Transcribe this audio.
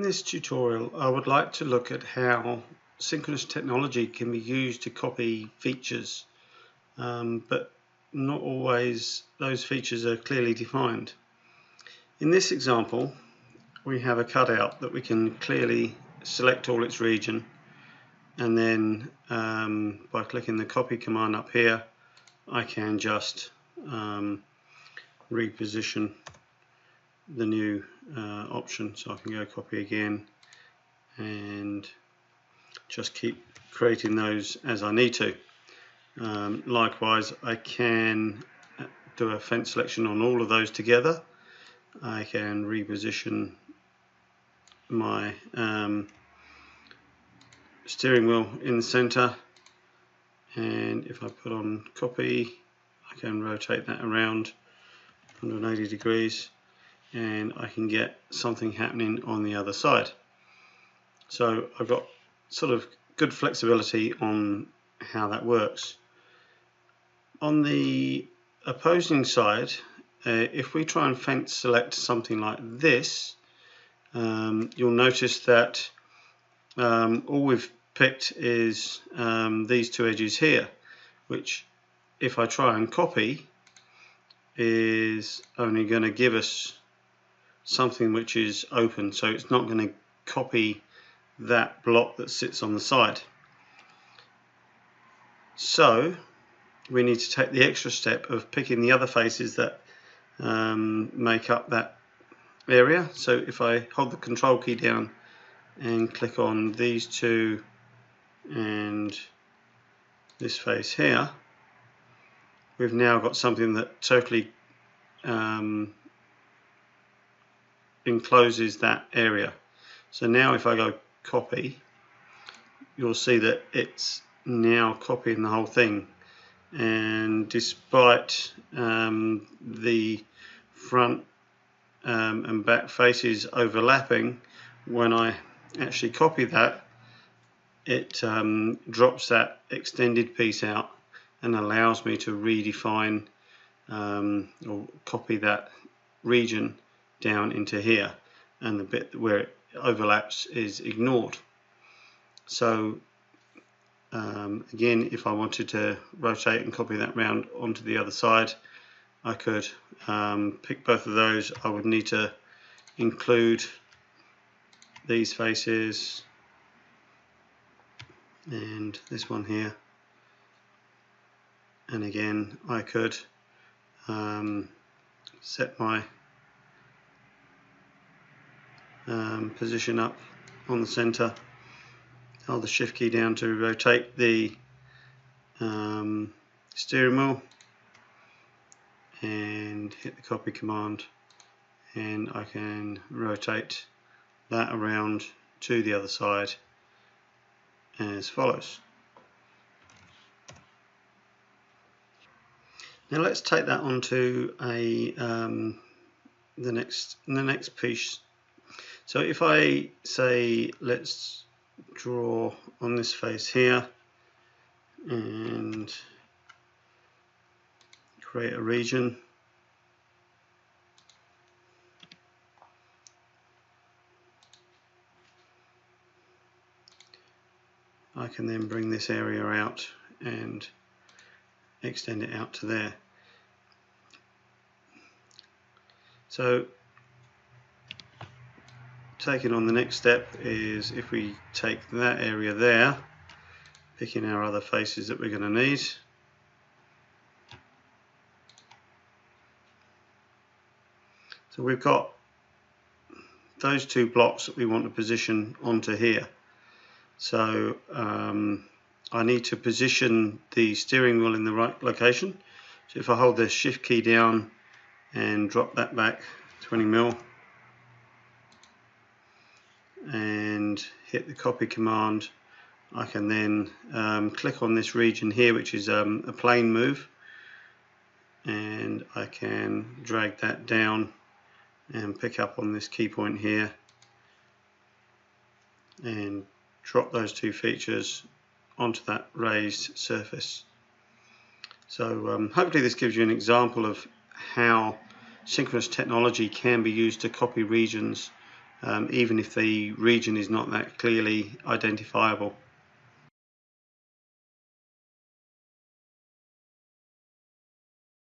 this tutorial, I would like to look at how synchronous technology can be used to copy features, but not always those features are clearly defined. In this example, we have a cutout that we can clearly select all its region, and then by clicking the copy command up here, I can just reposition the new option, so I can go copy again and just keep creating those as I need to. Likewise, I can do a fence selection on all of those together. I can reposition my steering wheel in the center, and if I put on copy, I can rotate that around 180 degrees and I can get something happening on the other side. So I've got sort of good flexibility on how that works. On the opposing side, if we try and fence select something like this, you'll notice that all we've picked is these two edges here, which if I try and copy is only going to give us something which is open, so it's not going to copy that block that sits on the side. So we need to take the extra step of picking the other faces that make up that area. So if I hold the control key down and click on these two and this face here, we've now got something that totally encloses that area. So now if I go copy, you'll see that it's now copying the whole thing, and despite the front and back faces overlapping, when I actually copy that, it drops that extended piece out and allows me to redefine or copy that region down into here, and the bit where it overlaps is ignored. So again, if I wanted to rotate and copy that round onto the other side, I could pick both of those. I would need to include these faces and this one here, and again I could set my position up on the center, hold the shift key down to rotate the steering wheel and hit the copy command, and I can rotate that around to the other side as follows. Now let's take that onto a the next piece. So if I say let's draw on this face here and create a region, I can then bring this area out and extend it out to there. So taking on the next step is if we take that area there, picking our other faces that we're going to need, so we've got those two blocks that we want to position onto here. So I need to position the steering wheel in the right location. So if I hold the shift key down and drop that back 20mm and hit the copy command, I can then click on this region here, which is a plane move, and I can drag that down and pick up on this key point here and drop those two features onto that raised surface. So hopefully this gives you an example of how synchronous technology can be used to copy regions even if the region is not that clearly identifiable.